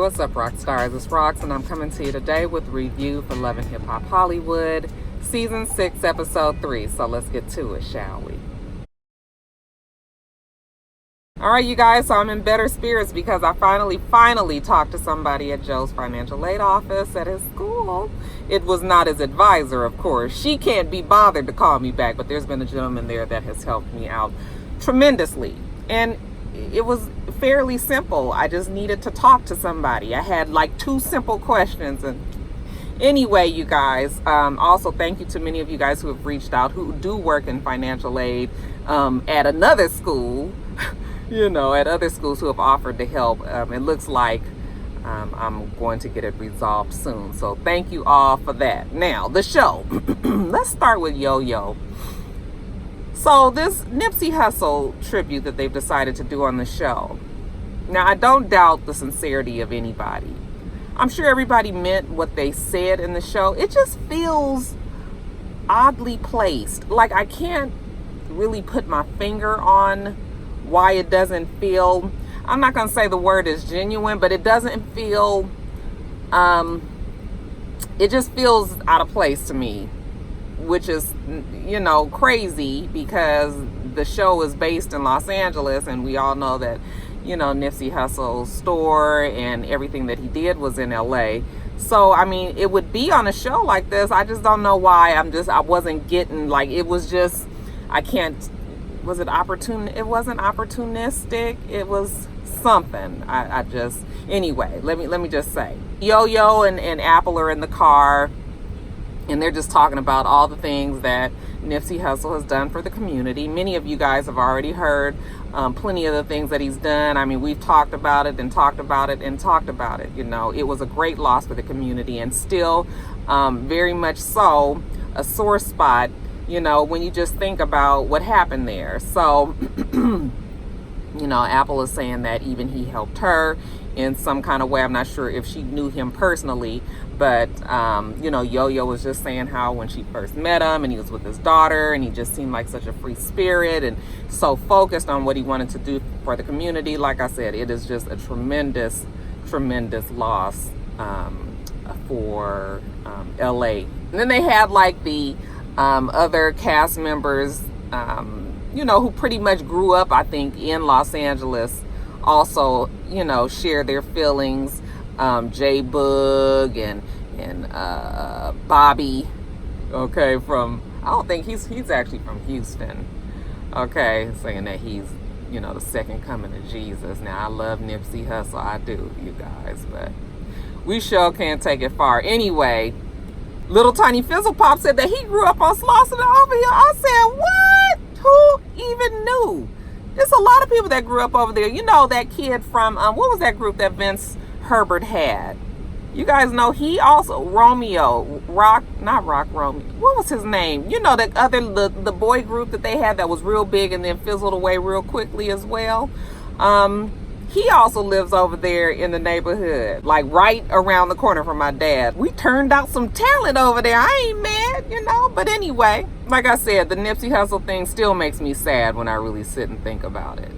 what's up, Roxstars? It's Rox, and I'm coming to you today with a review for Love and Hip Hop Hollywood, Season 6, Episode 3. So let's get to it, shall we? Alright, you guys, so I'm in better spirits because I finally talked to somebody at Joe's financial aid office at his school. It was not his advisor, of course. She can't be bothered to call me back, but there's been a gentleman there that has helped me out tremendously. And it was fairly simple. I just needed to talk to somebody. I had like 2 simple questions. And anyway, you guys, also thank you to many of you guys who have reached out who do work in financial aid at another school. You know, at other schools who have offered to help. It looks like I'm going to get it resolved soon. So thank you all for that. Now, the show. Let's start with Yo-Yo. So this Nipsey Hussle tribute that they've decided to do on the show. Now, I don't doubt the sincerity of anybody. I'm sure everybody meant what they said in the show. It just feels oddly placed. Like, I can't really put my finger on why it doesn't feel, I'm not going to say the word is genuine, but it doesn't feel, it just feels out of place to me, which is, you know, crazy because the show is based in Los Angeles and we all know that, you know, Nipsey Hussle's store and everything that he did was in LA. So, I mean, it would be on a show like this. I just don't know why. I wasn't getting, like, it was just, I can't, was it opportun? It wasn't opportunistic. It was something. I just, anyway, let me just say, Yo-Yo and Apple are in the car and they're just talking about all the things that Nipsey Hussle has done for the community. Many of you guys have already heard plenty of the things that he's done. I mean, we've talked about it and talked about it and talked about it. You know, it was a great loss for the community and still very much so a sore spot, you know, when you just think about what happened there. So, you know, Apple is saying that even he helped her in some kind of way. I'm not sure if she knew him personally, but, you know, Yo-Yo was just saying how when she first met him and he was with his daughter and he just seemed like such a free spirit and so focused on what he wanted to do for the community. Like I said, it is just a tremendous loss for LA. And then they had like the other cast members, you know, who pretty much grew up, I think, in Los Angeles, also, you know, share their feelings. J-Boog and Bobby, okay, from, I don't think he's actually from Houston, okay, saying that he's, you know, the second coming of Jesus. Now, I love Nipsey Hussle, I do, you guys, but we sure can't take it far. Anyway, Little Tiny Fizzle Pop said that he grew up on Slauson over here. I said, what? Who even knew? There's a lot of people that grew up over there. You know, that kid from, what was that group that Vince Herbert had? You guys know he also, Romeo, Romeo. What was his name? You know, the boy group that they had that was real big and then fizzled away real quickly as well. He also lives over there in the neighborhood, like right around the corner from my dad. We turned out some talent over there. I ain't mad, you know. But anyway, like I said, the Nipsey Hussle thing still makes me sad when I really sit and think about it.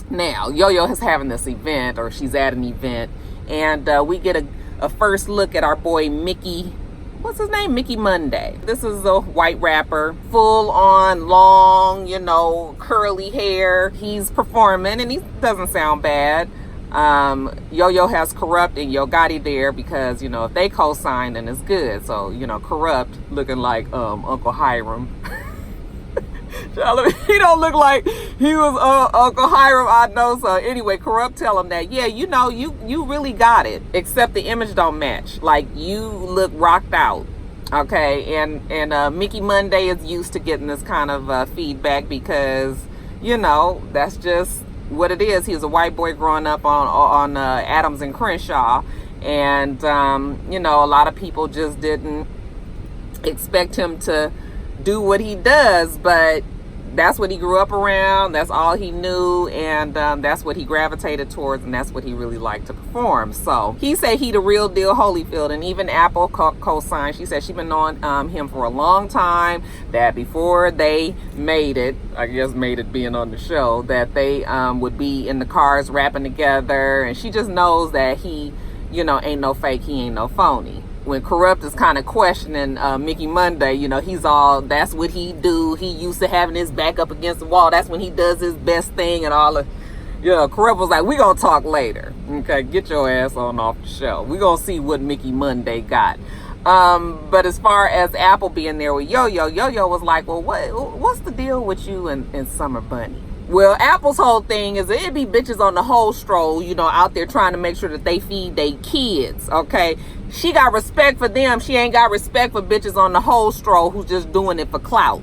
Now, Yo-Yo is having this event, or she's at an event, and we get a first look at our boy Mickey. What's his name? Mickey Munday. This is a white rapper, full on, long, you know, curly hair. He's performing and he doesn't sound bad. Yo-Yo has Corrupt and Yo Gotti there because, you know, if they co-sign, then it's good. So, you know, Corrupt looking like Uncle Hiram. He don't look like he was Uncle Hiram, I know. So anyway, Corrupt tell him that, yeah, you know, you really got it, except the image don't match. Like, you look rocked out, okay? And Mickey Munday is used to getting this kind of feedback because, you know, that's just what it is. He was a white boy growing up on Adams and Crenshaw, and you know, a lot of people just didn't expect him to do what he does, but that's what he grew up around, that's all he knew, and that's what he gravitated towards, and that's what he really liked to perform. So he said he the real deal Holyfield, and even Apple co-signed. She said she been knowing him for a long time, that before they made it, I guess made it being on the show, that they would be in the cars rapping together, and she just knows that he, you know, ain't no fake, he ain't no phony. When Corrupt is kind of questioning Mickey Munday, you know, he's all, that's what he do. He used to having his back up against the wall. That's when he does his best thing and all of, you know, Corrupt was like, we gonna talk later. Okay, get your ass on off the show. We gonna see what Mickey Munday got. But as far as Apple being there with Yo-Yo, Yo-Yo was like, well, what's the deal with you and Summer Bunny? Well, Apple's whole thing is it'd be bitches on the whole stroll, you know, out there trying to make sure that they feed their kids, okay? She got respect for them. She ain't got respect for bitches on the whole stroll who's just doing it for clout.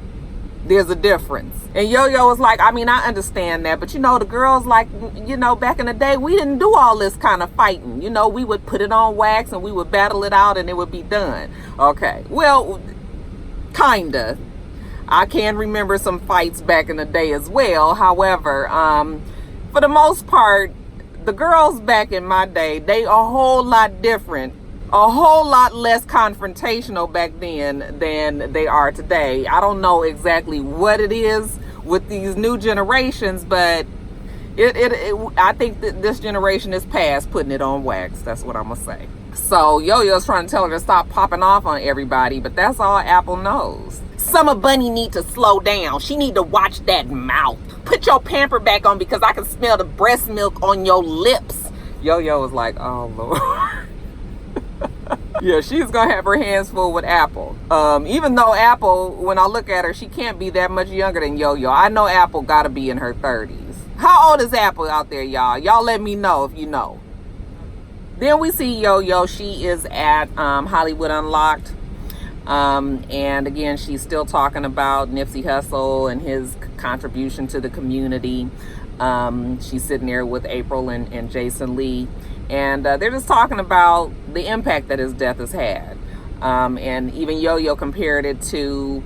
There's a difference. And Yo-Yo was like, I mean, I understand that, but you know, the girls, like, you know, back in the day, we didn't do all this kind of fighting. You know, we would put it on wax and we would battle it out and it would be done. Okay, well, kinda. I can remember some fights back in the day as well. However, for the most part, the girls back in my day, they a whole lot different, a whole lot less confrontational back then than they are today. I don't know exactly what it is with these new generations, but I think that this generation is past putting it on wax. That's what I'm gonna say. So Yo-Yo's trying to tell her to stop popping off on everybody, but that's all Apple knows. Summer Bunny need to slow down. She need to watch that mouth. Put your pamper back on because I can smell the breast milk on your lips. Yo-Yo was like, oh Lord. Yeah, she's gonna have her hands full with Apple. Even though Apple, when I look at her, she can't be that much younger than Yo-Yo. I know Apple gotta be in her 30s. How old is Apple out there, y'all? Y'all let me know if you know. Then we see Yo-Yo. She is at Hollywood Unlocked. And again, she's still talking about Nipsey Hussle and his contribution to the community. She's sitting there with April and Jason Lee, and they're just talking about the impact that his death has had. And even Yo-Yo compared it to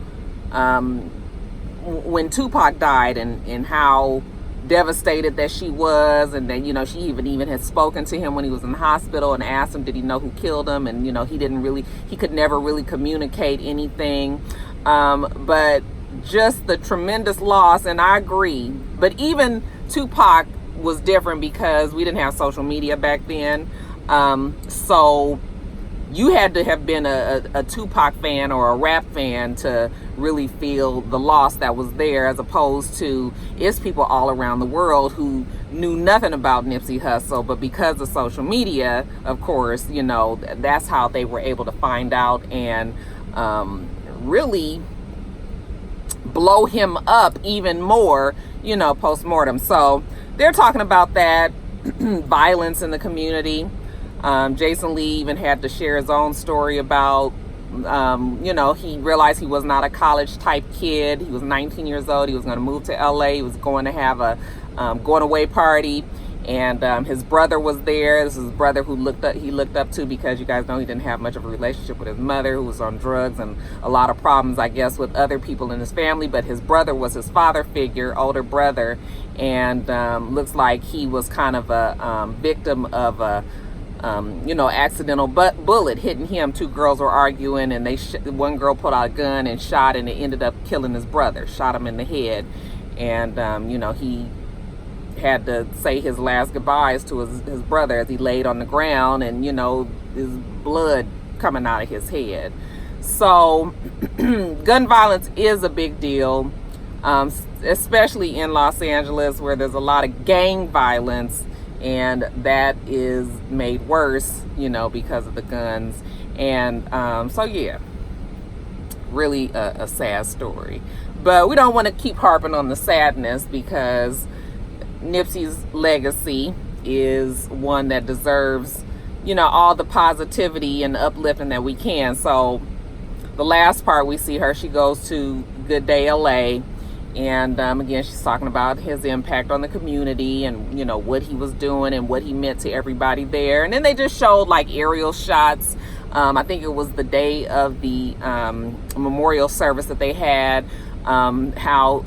when Tupac died and how devastated that she was, and then, you know, she even had spoken to him when he was in the hospital and asked him did he know who killed him, and you know, he could never really communicate anything. But just the tremendous loss, and I agree, but even Tupac was different because we didn't have social media back then. So you had to have been a Tupac fan or a rap fan to really feel the loss that was there, as opposed to it's people all around the world who knew nothing about Nipsey Hussle, but because of social media, of course, you know, that's how they were able to find out and really blow him up even more, you know, post-mortem. So they're talking about that violence in the community. Jason Lee even had to share his own story about, you know, he realized he was not a college type kid. He was 19 years old. He was going to move to LA. He was going to have a going away party, and his brother was there. This is his brother who he looked up to, because you guys know he didn't have much of a relationship with his mother, who was on drugs and a lot of problems, I guess, with other people in his family. But his brother was his father figure, older brother, and looks like he was kind of a victim of a you know, accidental bullet hitting him. Two girls were arguing, and one girl pulled out a gun and shot, and it ended up killing his brother, shot him in the head. And you know, he had to say his last goodbyes to his brother as he laid on the ground, and you know, his blood coming out of his head. So gun violence is a big deal, especially in Los Angeles, where there's a lot of gang violence, and that is made worse, you know, because of the guns. And so yeah, really a sad story, but we don't want to keep harping on the sadness, because Nipsey's legacy is one that deserves, you know, all the positivity and uplifting that we can. So the last part we see her, she goes to Good Day LA, and again, she's talking about his impact on the community and, you know, what he was doing and what he meant to everybody there. And then they just showed like aerial shots. I think it was the day of the memorial service that they had, how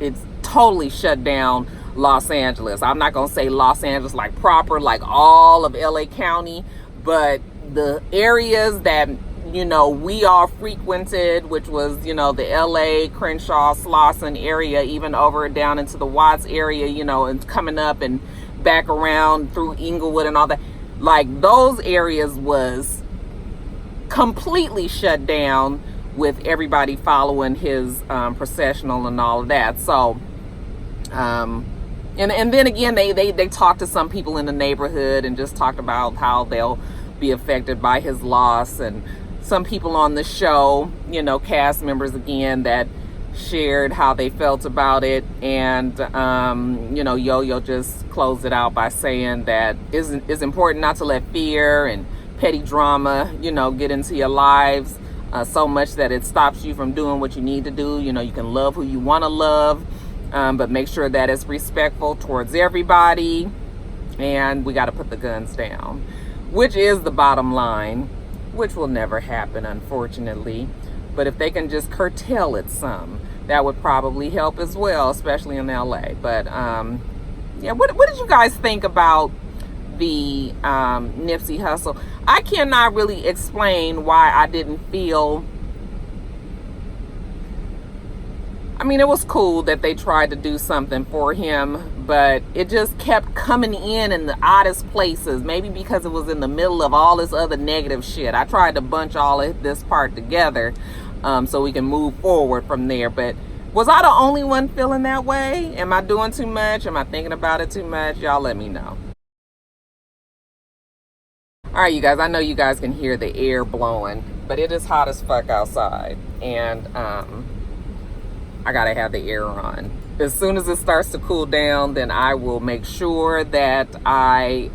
it's totally shut down Los Angeles. I'm not going to say Los Angeles like proper, like all of LA County, but the areas that, you know, we all frequented, which was, you know, the LA, Crenshaw, Slauson area, even over down into the Watts area, you know, and coming up and back around through Inglewood and all that. Like those areas was completely shut down with everybody following his processional and all of that. So and then again, they talked to some people in the neighborhood and just talked about how they'll be affected by his loss, and some people on the show, you know, cast members again, that shared how they felt about it. And you know, Yo-Yo just closed it out by saying that it's important not to let fear and petty drama, you know, get into your lives so much that it stops you from doing what you need to do. You know, you can love who you want to love, but make sure that it's respectful towards everybody, and we got to put the guns down, which is the bottom line, which will never happen, unfortunately. But if they can just curtail it some, that would probably help as well, especially in LA. But yeah, what did you guys think about the Nipsey Hussle? I cannot really explain why I didn't feel, I mean, it was cool that they tried to do something for him, but it just kept coming in the oddest places. Maybe because it was in the middle of all this other negative shit. I tried to bunch all of this part together so we can move forward from there. But was I the only one feeling that way? Am I doing too much? Am I thinking about it too much? Y'all let me know. All right, you guys, I know you guys can hear the air blowing, but it is hot as fuck outside. And I gotta have the air on. As soon as it starts to cool down, then I will make sure that I,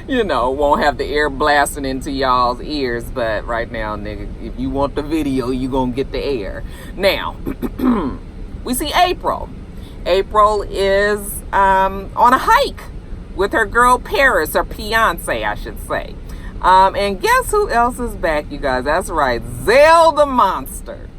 you know, won't have the air blasting into y'all's ears. But right now, nigga, if you want the video, you gonna get the air. Now, we see April. April is on a hike with her girl Paris, or Beyonce, I should say. And guess who else is back, you guys? That's right, Zell the Monster.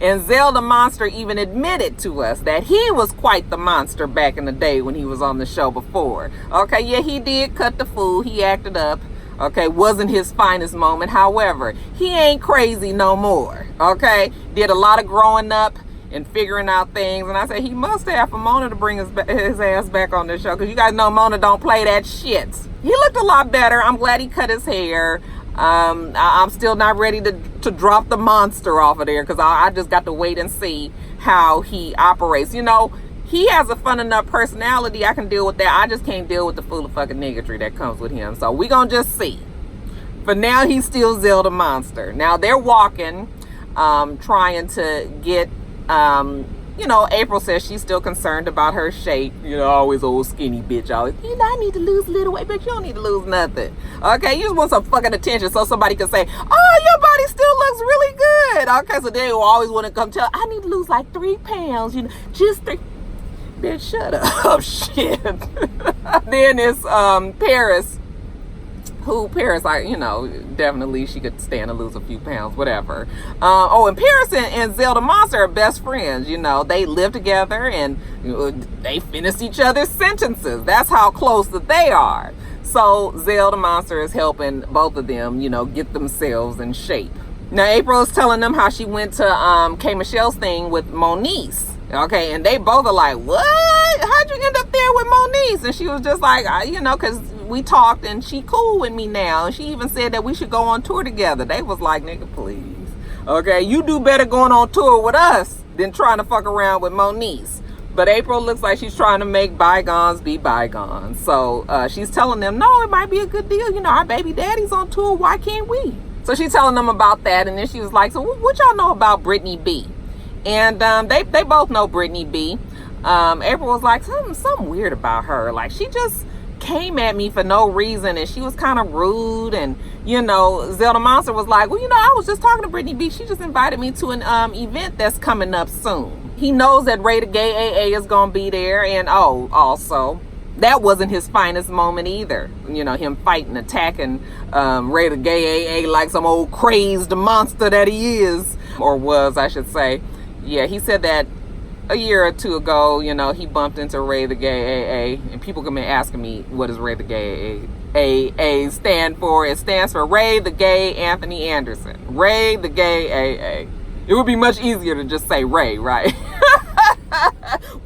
And Zell the Monster even admitted to us that he was quite the monster back in the day when he was on the show before. Okay, yeah, he did cut the fool. He acted up. Okay, wasn't his finest moment. However, he ain't crazy no more. Okay, did a lot of growing up and figuring out things. And I said he must have for Mona to bring his ass back on this show, because you guys know Mona don't play that shit. He looked a lot better. I'm glad he cut his hair. I'm still not ready to drop the monster off of there, because I just got to wait and see how he operates. You know, he has a fun enough personality. I can deal with that. I just can't deal with the full of fucking niggatry that comes with him. So we gonna just see. For now, he's still Zell the Monster. Now they're walking, trying to get, you know, April says she's still concerned about her shape. You know, always old skinny bitch. Always, you know, I need to lose a little weight, but you don't need to lose nothing. Okay, you just want some fucking attention so somebody can say, oh, your body still looks really good. Okay, so they will always want to come tell, I need to lose like 3 pounds, you know, just 3. Bitch, shut up. Shit. Then it's Paris. Who Paris, I, you know, definitely she could stand to lose a few pounds, whatever. Oh, and Paris and Zell the Monster are best friends. You know, they live together and they finish each other's sentences. That's how close that they are. So Zell the Monster is helping both of them, you know, get themselves in shape. Now April is telling them how she went to K Michelle's thing with Moniece. Okay, and they both are like, what? How'd you end up there with Moniece? And she was just like, you know, because we talked and she cool with me now. And she even said that we should go on tour together. They was like, nigga, please. Okay, you do better going on tour with us than trying to fuck around with Moniece. But April looks like she's trying to make bygones be bygones. So she's telling them, no, it might be a good deal. You know, our baby daddy's on tour. Why can't we? So she's telling them about that. And then she was like, so what y'all know about Brittany B? And they both know Brittany B. April was like, something weird about her. Like, she just came at me for no reason, and she was kind of rude. And, you know, Zell the Monster was like, well, you know, I was just talking to Brittany B. She just invited me to an event that's coming up soon. He knows that Ray the Gay AA is going to be there. And, oh, also, that wasn't his finest moment either. You know, him fighting, attacking Ray the Gay AA like some old crazed monster that he is. Or was, I should say. Yeah, he said that a year or two ago, you know, he bumped into Ray the Gay AA, and people have been asking me, what does Ray the Gay AA stand for? It stands for Ray the Gay Anthony Anderson. Ray the Gay AA. It would be much easier to just say Ray, right?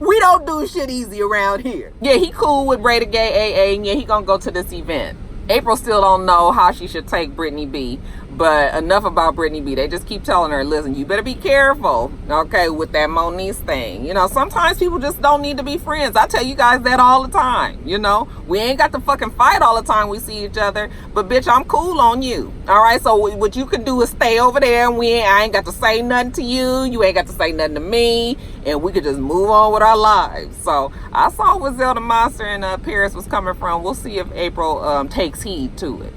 We don't do shit easy around here. Yeah, he cool with Ray the Gay AA, and yeah, he gonna go to this event. April still don't know how she should take Brittany B. But enough about Brittany B. They just keep telling her, listen, you better be careful, okay, with that Moniece thing. You know, sometimes people just don't need to be friends. I tell you guys that all the time, you know. We ain't got to fucking fight all the time we see each other. But, bitch, I'm cool on you, all right? So what you can do is stay over there, and I ain't got to say nothing to you. You ain't got to say nothing to me. And we could just move on with our lives. So I saw where Zelda Monster and Paris was coming from. We'll see if April takes heed to it.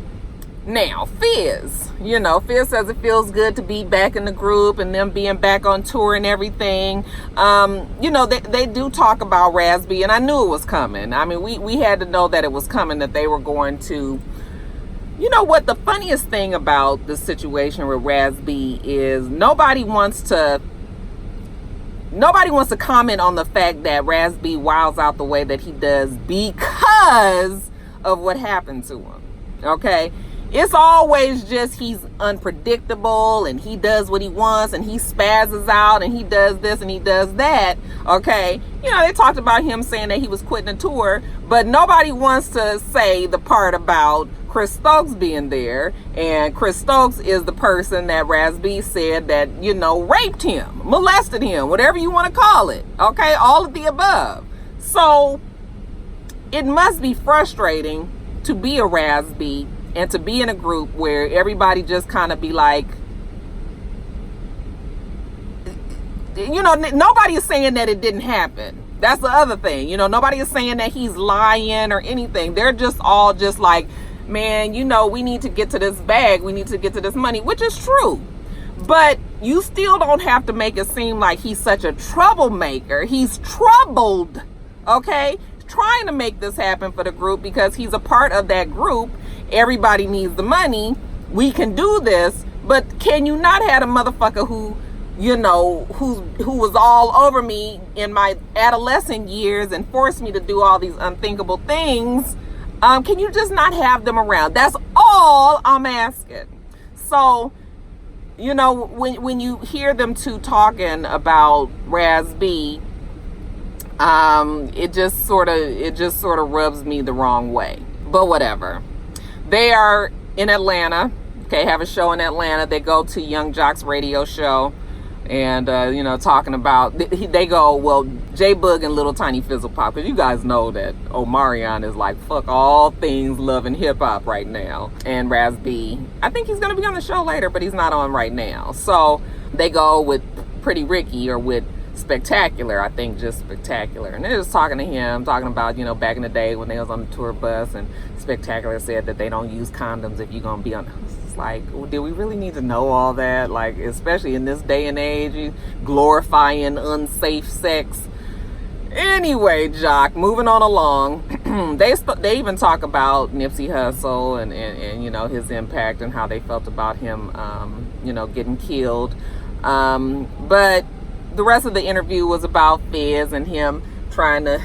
Now, Fizz, you know, Fizz says it feels good to be back in the group and them being back on tour and everything. You know, they do talk about Raz B, and I knew it was coming. I mean, we had to know that it was coming, that they were going to. You know what? The funniest thing about the situation with Raz B is nobody wants to comment on the fact that Raz B wilds out the way that he does because of what happened to him. Okay? It's always just he's unpredictable and he does what he wants and he spazzes out and he does this and he does that. Okay. You know, they talked about him saying that he was quitting the tour, but nobody wants to say the part about Chris Stokes being there. And Chris Stokes is the person that Raz B said that, you know, raped him, molested him, whatever you want to call it. Okay. All of the above. So it must be frustrating to be a Raz B and to be in a group where everybody just kind of be like, you know, nobody is saying that it didn't happen. That's the other thing. You know, nobody is saying that he's lying or anything. They're just all just like, man, you know, we need to get to this bag. We need to get to this money, which is true. But you still don't have to make it seem like he's such a troublemaker. He's troubled, okay? Trying to make this happen for the group because he's a part of that group. Everybody needs the money. We can do this, but can you not have a motherfucker who, you know, who was all over me in my adolescent years and forced me to do all these unthinkable things? Can you just not have them around? That's all I'm asking. So, you know, when you hear them two talking about Raz B, it just sort of rubs me the wrong way. But whatever. They are in Atlanta. Okay, have a show in Atlanta. They go to Young Jock's radio show, and you know, talking about they go, well, J Boog and Little Tiny Fizzle Pop, because you guys know that Omarion is like fuck all things love and hip hop right now. And Raz B, I think he's gonna be on the show later, but he's not on right now. So they go with Pretty Ricky or with Spectacular, I think just Spectacular, and they're just talking to him, talking about, you know, back in the day when they was on the tour bus, and Spectacular said that they don't use condoms if you're gonna be on. It's like, do we really need to know all that? Like, especially in this day and age, glorifying unsafe sex. Anyway, Jock, moving on along, they even talk about Nipsey Hussle and you know, his impact and how they felt about him, you know, getting killed, but the rest of the interview was about Fizz and him trying to,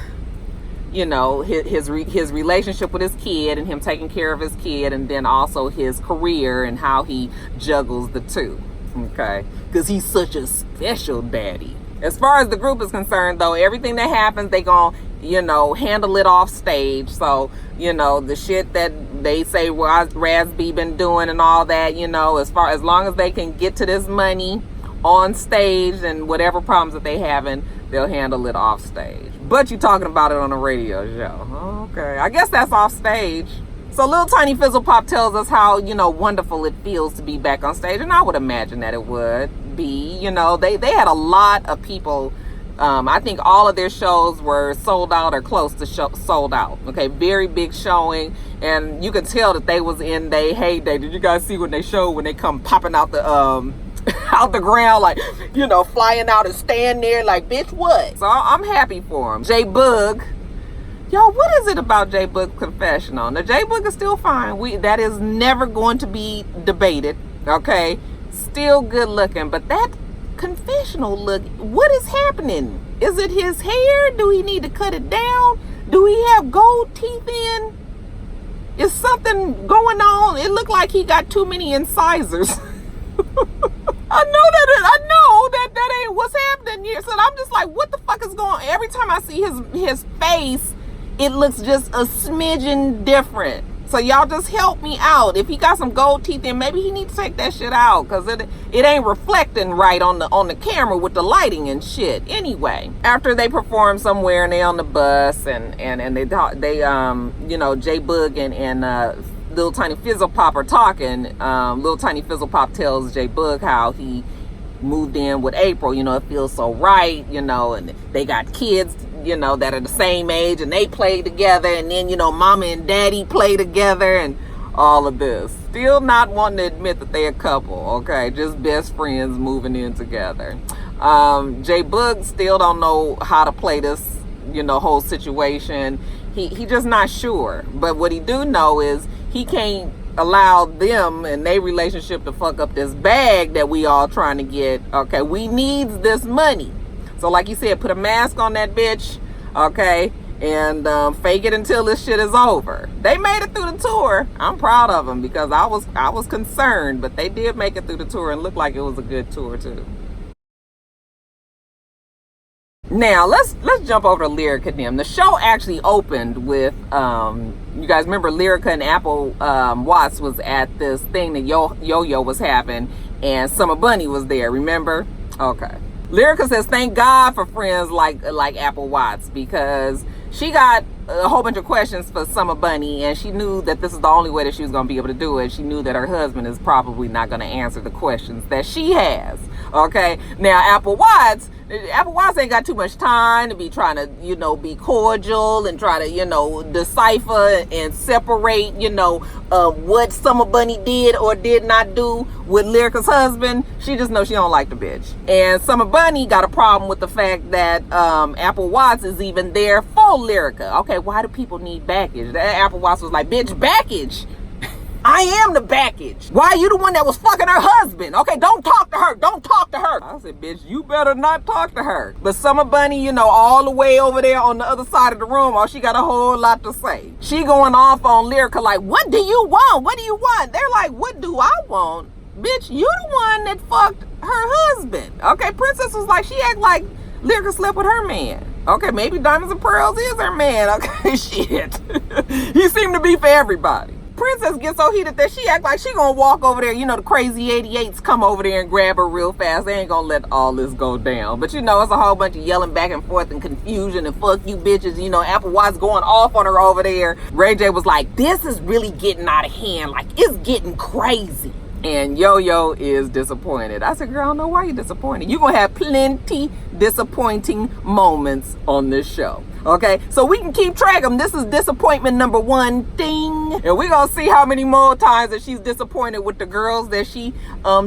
you know, his relationship with his kid and him taking care of his kid, and then also his career and how he juggles the two. Okay, because he's such a special daddy. As far as the group is concerned, though, everything that happens, they gonna, you know, handle it off stage. So, you know, the shit that they say Raz B been doing and all that, you know, as long as they can get to this money on stage and whatever problems that they having, they'll handle it off stage. But you talking about it on a radio show. Okay, I guess that's off stage. So Little Tiny Fizzle Pop tells us how, you know, wonderful it feels to be back on stage, and I would imagine that it would be. You know, they had a lot of people. I think all of their shows were sold out or close to sold out. Okay, very big showing, and you can tell that they was in their heyday. Did you guys see when they come popping out the out the ground, like, you know, flying out and stand there like, bitch, what? So I'm happy for him. J Boog, yo, what is it about J Boog confessional? Now, J Boog is still fine. That is never going to be debated. Okay, still good looking, but that confessional look, what is happening? Is it his hair? Do he need to cut it down? Do he have gold teeth in? Is something going on? It looked like he got too many incisors. I know that ain't what's happening here. So I'm just like, what the fuck is going on? Every time I see his face, it looks just a smidgen different. So y'all just help me out. If he got some gold teeth in, maybe he needs to take that shit out, because it ain't reflecting right on the camera with the lighting and shit. Anyway, after they perform somewhere and they on the bus and they you know, J Boog and Little Tiny Fizzle Pop are talking. Little Tiny Fizzle Pop tells J Boog how he moved in with April, you know, it feels so right, you know, and they got kids, you know, that are the same age and they play together, and then, you know, mama and daddy play together and all of this. Still not wanting to admit that they a couple, okay? Just best friends moving in together. J Boog still don't know how to play this, you know, whole situation. He just not sure. But what he do know is he can't allow them and their relationship to fuck up this bag that we all trying to get. Okay, we needs this money. So like you said, put a mask on that bitch, okay, and fake it until this shit is over. They made it through the tour. I'm proud of them, because I was concerned, but they did make it through the tour and looked like it was a good tour too. Now let's jump over to Lyrica and them. The show actually opened with you guys remember Lyrica and Apple Watts was at this thing that Yo-Yo was having, and Summer Bunny was there, remember? Okay. Lyrica says thank God for friends like Apple Watts, because she got a whole bunch of questions for Summer Bunny, and she knew that this is the only way that she was going to be able to do it. She knew that her husband is probably not going to answer the questions that she has. Okay, now Apple Watts ain't got too much time to be trying to, you know, be cordial and try to, you know, decipher and separate, you know, what Summer Bunny did or did not do with Lyrica's husband. She just knows she don't like the bitch. And Summer Bunny got a problem with the fact that Apple Watts is even there for Lyrica. Okay, why do people need baggage? Apple Watts was like, bitch, baggage? I am the baggage. Why are you the one that was fucking her husband? Okay, don't talk to her. Don't talk to her. I said, bitch, you better not talk to her. But Summer Bunny, you know, all the way over there on the other side of the room, oh, she got a whole lot to say. She going off on Lyrica like, what do you want? What do you want? They're like, what do I want? Bitch, you the one that fucked her husband. Okay, Princess was like, she act like Lyrica slept with her man. Okay, maybe Diamonds and Pearls is her man. Okay, shit. He seemed to be for everybody. Princess gets so heated that she act like she gonna walk over there. You know, the crazy 88s come over there and grab her real fast. They ain't gonna let all this go down. But you know, it's a whole bunch of yelling back and forth and confusion and fuck you bitches. You know, Apple Watts going off on her over there. Ray J was like, this is really getting out of hand. Like, it's getting crazy. And Yo-Yo is disappointed. I said, girl, I don't know why you're disappointed. You're gonna have plenty disappointing moments on this show. Okay, so we can keep track of them. This is disappointment number 1, ding. And we're gonna see how many more times that she's disappointed with the girls that she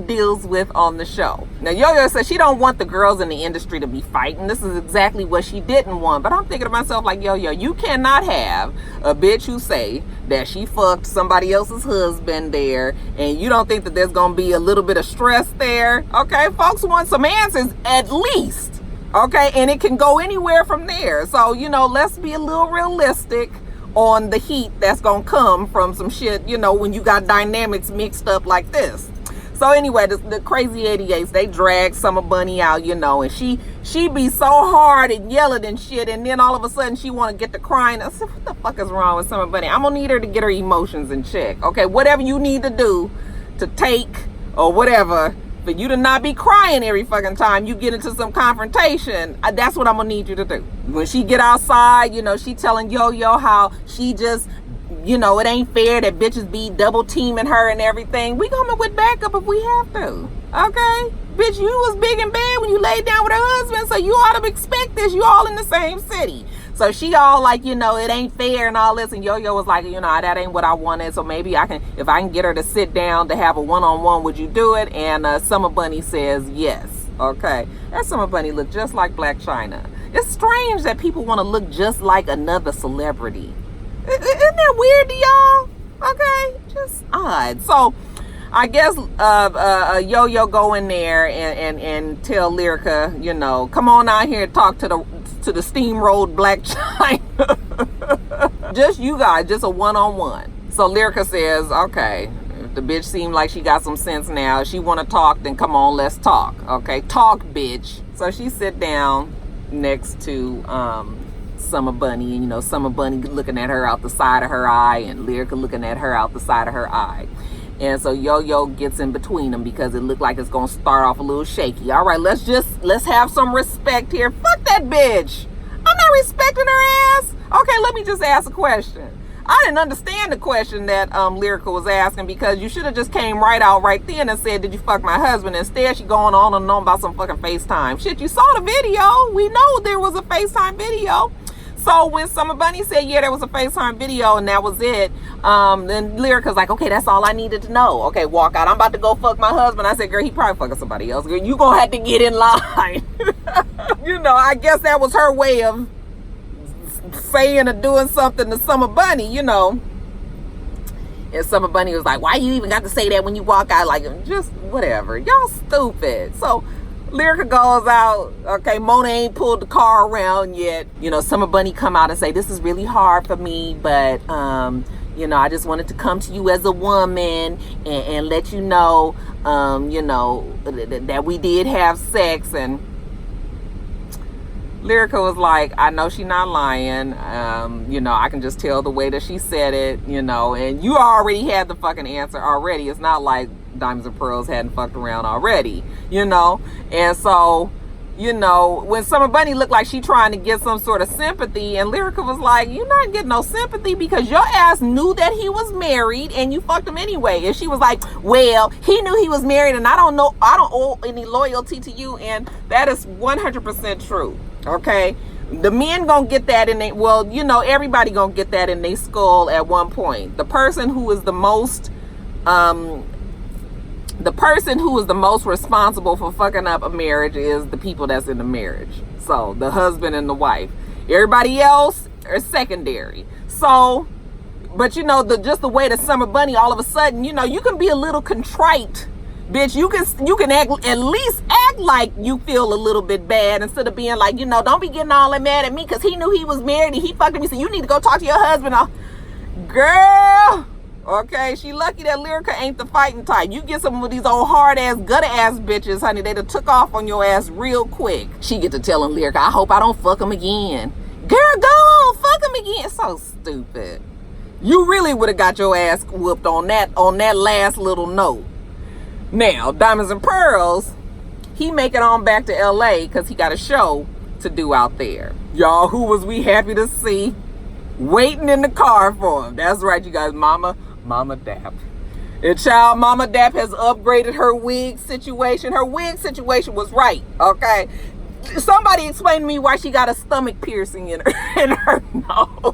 deals with on the show. Now, Yo-Yo says she don't want the girls in the industry to be fighting. This is exactly what she didn't want. But I'm thinking to myself like, Yo-Yo, you cannot have a bitch who say that she fucked somebody else's husband there, and you don't think that there's gonna be a little bit of stress there. Okay, folks want some answers at least. Okay, and it can go anywhere from there. So, you know, let's be a little realistic on the heat that's gonna come from some shit, you know, when you got dynamics mixed up like this. So anyway, the crazy 88s, they drag Summer Bunny out, you know, and she be so hard and yelling and shit, and then all of a sudden she want to get to crying. I said, what the fuck is wrong with Summer Bunny? I'm gonna need her to get her emotions in check. Okay, whatever you need to do to take or whatever, for you to not be crying every fucking time you get into some confrontation, that's what I'm gonna need you to do. When she get outside, you know, she telling Yo-Yo how she just, you know, it ain't fair that bitches be double teaming her and everything. We coming with backup if we have to. Okay? Bitch, you was big and bad when you laid down with her husband, so you ought to expect this. You all in the same city. So she all like, you know, it ain't fair and all this. And Yo-Yo was like, you know, that ain't what I wanted. So maybe I can, if I can get her to sit down to have a one-on-one, would you do it? And Summer Bunny says yes. Okay. That Summer Bunny looked just like Black China. It's strange that people want to look just like another celebrity. Isn't that weird to y'all? Okay. Just odd. So I guess Yo-Yo go in there and tell Lyrica, you know, come on out here and talk to the steamrolled Black China. Just you guys, just a one-on-one. So Lyrica says, okay, if the bitch seemed like she got some sense now, if she want to talk, then come on, let's talk. Okay, talk, bitch. So she sit down next to Summer Bunny, and you know, Summer Bunny looking at her out the side of her eye, and Lyrica looking at her out the side of her eye. And so Yo-Yo gets in between them because it looked like it's gonna start off a little shaky. All right, let's have some respect here. Fuck that bitch. I'm not respecting her ass. Okay, let me just ask a question. I didn't understand the question that Lyrica was asking, because you should have just came right out right then and said, did you fuck my husband? Instead, she going on and on about some fucking FaceTime. Shit, you saw the video. We know there was a FaceTime video. So when Summer Bunny said, yeah, there was a FaceTime video and that was it, then Lyrica's like, okay, that's all I needed to know. Okay, walk out. I'm about to go fuck my husband. I said, girl, he probably fucking somebody else. Girl, you gonna have to get in line. You know, I guess that was her way of saying or doing something to Summer Bunny, you know. And Summer Bunny was like, why you even got to say that when you walk out? Like, just whatever. Y'all stupid. So Lyrica goes out. Okay, Mona ain't pulled the car around yet. You know, Summer Bunny come out and say, this is really hard for me, but you know, I just wanted to come to you as a woman and let you know, you know, that we did have sex. And Lyrica was like, I know she's not lying. You know, I can just tell the way that she said it, you know, and you already had the fucking answer already. It's not like Diamonds and Pearls hadn't fucked around already, you know. And so, you know, when Summer Bunny looked like she trying to get some sort of sympathy, and Lyrica was like, you're not getting no sympathy because your ass knew that he was married and you fucked him anyway. And she was like, well, he knew he was married and I don't owe any loyalty to you. And that is 100% true. Okay, the men gonna get that in they, well, you know, everybody gonna get that in their skull at one point. The person who is the most responsible for fucking up a marriage is the people that's in the marriage. So the husband and the wife. Everybody else are secondary. So, but you know, just the way that Summer Bunny all of a sudden, you know, you can be a little contrite. Bitch, you can at least act like you feel a little bit bad instead of being like, you know, don't be getting all that mad at me because he knew he was married and he fucked me, so you need to go talk to your husband. Girl, okay, she lucky that Lyrica ain't the fighting type. You get some of these old hard-ass, gutter-ass bitches, honey, they done took off on your ass real quick. She get to telling Lyrica, I hope I don't fuck him again. Girl, go on, fuck him again. So stupid. You really would have got your ass whooped on that last little note. Now, Diamonds and Pearls, he make it on back to LA because he got a show to do out there. Y'all, who was we happy to see waiting in the car for him? That's right, you guys, Mama Dap. And child, Mama Dap has upgraded her wig situation. Her wig situation was right, okay? Somebody explain to me why she got a stomach piercing in her nose.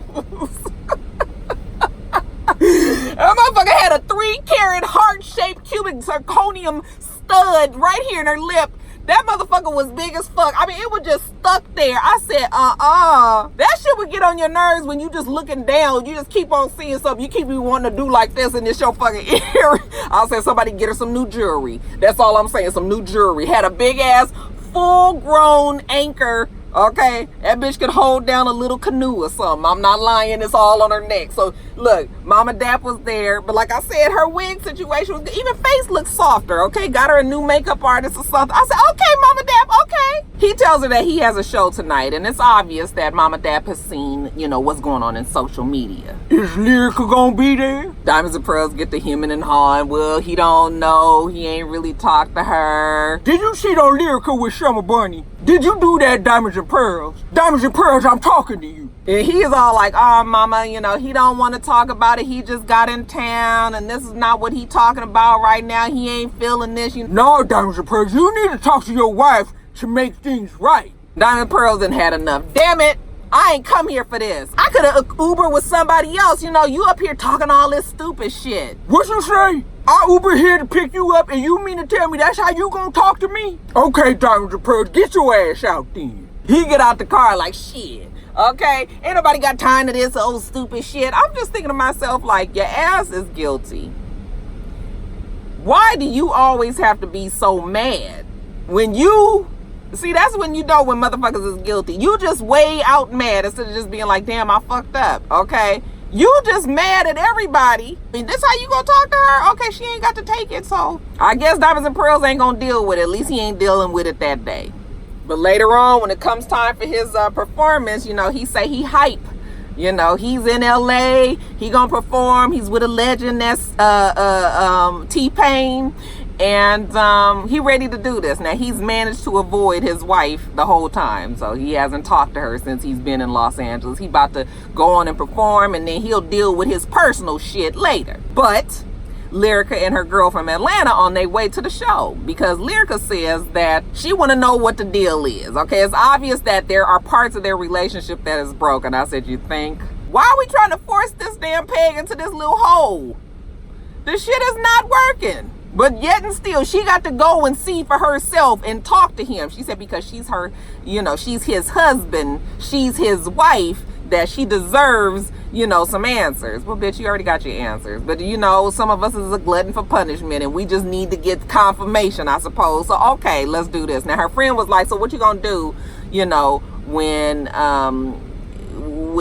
That motherfucker had a 3-carat heart-shaped cubic zirconium stud right here in her lip. That motherfucker was big as fuck. I mean, it was just stuck there. I said, that shit would get on your nerves when you just looking down. You just keep on seeing something. You keep wanting to do like this and it's your fucking ear. I'll say somebody get her some new jewelry. That's all I'm saying, some new jewelry. Had a big-ass, full-grown anchor. Okay, that bitch could hold down a little canoe or something. I'm not lying, it's all on her neck. So look, Mama Dap was there, but like I said, her wig situation was good. Even face looked softer, okay? Got her a new makeup artist or something. I said, okay, Mama Dap, okay. He tells her that he has a show tonight, and it's obvious that Mama Dap has seen, you know, what's going on in social media. Is Lyrica gonna be there? Diamonds and Pearls get to hemming and hawing. Well, he don't know. He ain't really talked to her. Did you cheat on Lyrica with Summer Bunny? Did you do that, Diamonds and Pearls? Diamonds and Pearls, I'm talking to you. And he is all like, oh, Mama, you know, he don't want to talk about it. He just got in town, and this is not what he talking about right now. He ain't feeling this. No, Diamonds and Pearls, you need to talk to your wife to make things right. Diamonds and Pearls done had enough. Damn it. I ain't come here for this. I could have Uber with somebody else. You know, you up here talking all this stupid shit. What you say? I Uber here to pick you up and you mean to tell me that's how you gonna talk to me? Okay, Diamonds and Pearls, get your ass out then. He get out the car like, shit, okay? Ain't nobody got time to this old stupid shit. I'm just thinking to myself like, your ass is guilty. Why do you always have to be so mad? When you... See, that's when you know when motherfuckers is guilty. You just way out mad instead of just being like, damn, I fucked up, okay? You just mad at everybody. I mean, this how you gonna talk to her? Okay, she ain't got to take it, so I guess Diamonds and Pearls ain't gonna deal with it. At least he ain't dealing with it that day. But later on, when it comes time for his performance, you know, he say he hype. You know, he's in LA, he gonna perform, he's with a legend that's T-Pain, and he ready to do this. Now, he's managed to avoid his wife the whole time, so he hasn't talked to her since he's been in Los Angeles. He about to go on and perform, and then he'll deal with his personal shit later. But Lyrica and her girl from Atlanta on their way to the show, because Lyrica says that she want to know what the deal is. Okay, it's obvious that there are parts of their relationship that is broken. I said, you think? Why are we trying to force this damn peg into this little hole? This shit is not working. But yet and still, she got to go and see for herself and talk to him. She said because she's her, you know, she's his husband, she's his wife, that she deserves, you know, some answers. Well, bitch, you already got your answers. But, you know, some of us is a glutton for punishment, and we just need to get confirmation, I suppose. So, okay, let's do this. Now, her friend was like, so what you gonna do, you know, when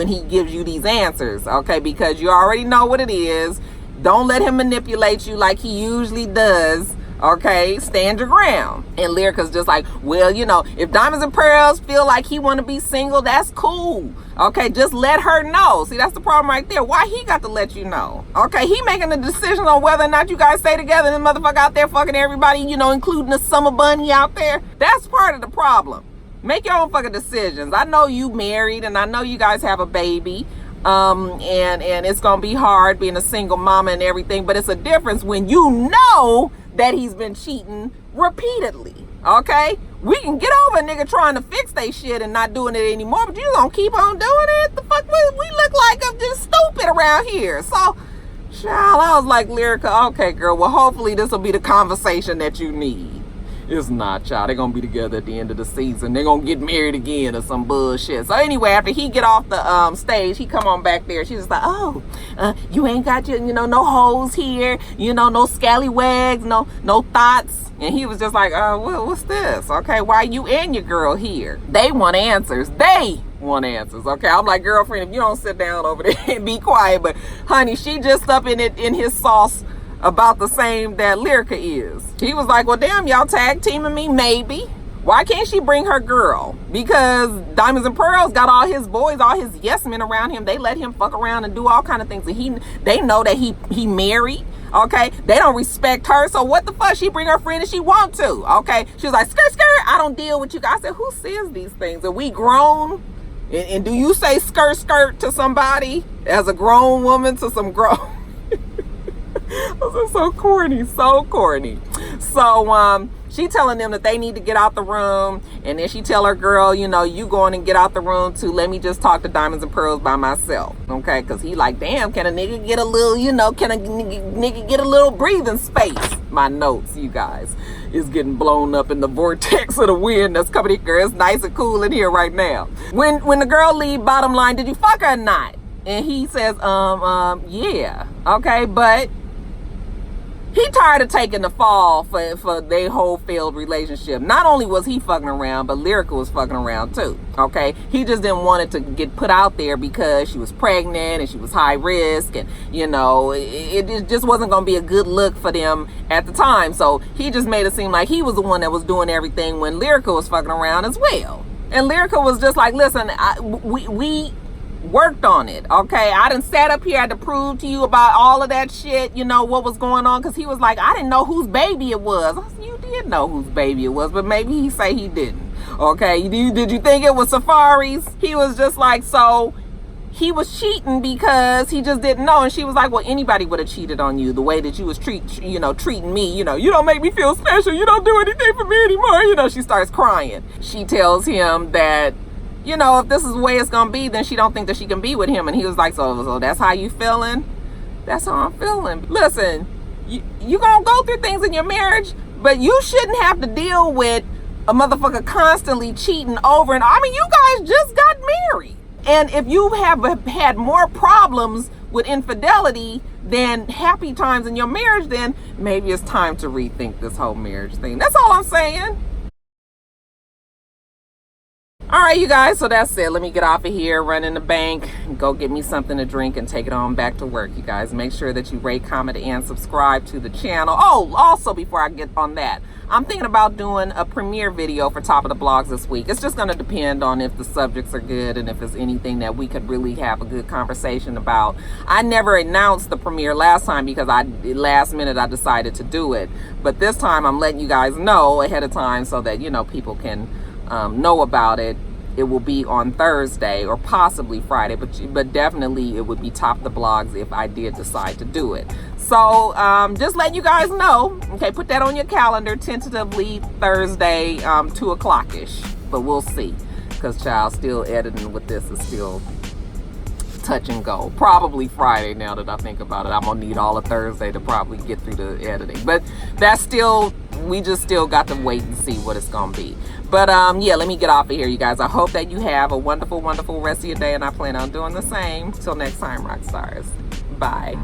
he gives you these answers, okay? Because you already know what it is. Don't let him manipulate you like he usually does. Okay, stand your ground. And Lyrica's just like, well, you know, if Diamonds and Pearls feel like he want to be single, that's cool. Okay, just let her know. See, that's the problem right there. Why he got to let you know? Okay, he making a decision on whether or not you guys stay together, and the motherfucker out there fucking everybody, you know, including the summer bunny out there. That's part of the problem. Make your own fucking decisions. I know you married, and I know you guys have a baby. And it's gonna be hard being a single mama and everything, but it's a difference when you know that he's been cheating repeatedly. Okay, we can get over a nigga trying to fix they shit and not doing it anymore, but you gonna keep on doing it? The fuck, we look like I'm just stupid around here. So, child, I was like, Lyrica, okay, girl, well, hopefully this will be the conversation that you need. It's not, child. They're gonna be together at the end of the season. They're gonna get married again or some bullshit. So anyway, after he get off the stage, he come on back there. She's just like, oh, you ain't got your, you know, no hoes here, you know, no scallywags, no thoughts. And he was just like, what's this? Okay, why you and your girl here? They want answers. They want answers. Okay, I'm like, girlfriend, if you don't sit down over there and be quiet, but honey, she just up in his sauce about the same that Lyrica is. He was like, well, damn, y'all tag teaming me, maybe. Why can't she bring her girl? Because Diamonds and Pearls got all his boys, all his yes men around him. They let him fuck around and do all kind of things. And they know that he married. Okay, they don't respect her. So what the fuck? She bring her friend if she want to. Okay, she was like, skirt, skirt. I don't deal with you guys. I said, who says these things? Are we grown? And do you say skirt, skirt to somebody as a grown woman to some grown? This is so corny, so corny. So she telling them that they need to get out the room, and then she tell her girl, you know, you going and get out the room too. Let me just talk to Diamonds and Pearls by myself, okay? Because he like, damn, can a nigga get a little, you know, can a nigga get a little breathing space? My notes, you guys, is getting blown up in the vortex of the wind that's coming in here. It's nice and cool in here right now. When the girl leave, bottom line, did you fuck her or not? And he says, yeah, okay, but he tired of taking the fall for their whole failed relationship. Not only was he fucking around, but Lyrica was fucking around too, okay? He just didn't want it to get put out there because she was pregnant and she was high risk, and, you know, it just wasn't going to be a good look for them at the time. So he just made it seem like he was the one that was doing everything when Lyrica was fucking around as well. And Lyrica was just like, listen, we worked on it, okay? I done sat up here, I had to prove to you about all of that shit, you know, what was going on, because he was like, I didn't know whose baby it was. I said, you did know whose baby it was, but maybe he say he didn't, okay? Did you think it was Safari's? He was just like, so he was cheating because he just didn't know. And she was like, well, anybody would have cheated on you the way that you was treating me. You know, you don't make me feel special, you don't do anything for me anymore. You know, she starts crying. She tells him that, you know, if this is the way it's gonna be, then she don't think that she can be with him. And he was like, so that's how you feeling? That's how I'm feeling. Listen, you gonna go through things in your marriage, but you shouldn't have to deal with a motherfucker constantly cheating over and I mean, you guys just got married. And if you have had more problems with infidelity than happy times in your marriage, then maybe it's time to rethink this whole marriage thing. That's all I'm saying. All right, you guys, so that's it. Let me get off of here, run in the bank, go get me something to drink, and take it on back to work. You guys, make sure that you rate, comment, and subscribe to the channel. Oh, also, before I get on that, I'm thinking about doing a premiere video for Top of the Blogs this week. It's just going to depend on if the subjects are good and if it's anything that we could really have a good conversation about. I never announced the premiere last time because last minute I decided to do it. But this time I'm letting you guys know ahead of time so that, you know, people can know about it. It will be on Thursday or possibly Friday, but definitely it would be Top of the Blogs if I did decide to do it. So just letting you guys know. Okay, put that on your calendar, tentatively Thursday, 2 o'clock-ish. But we'll see, because child, still editing with this is still touch and go. Probably Friday, now that I think about it. I'm gonna need all of Thursday to probably get through the editing. But that's still, we just still got to wait and see what it's gonna be. But yeah, let me get off of here, you guys. I hope that you have a wonderful, wonderful rest of your day, and I plan on doing the same. Till next time, Roxstars. Bye.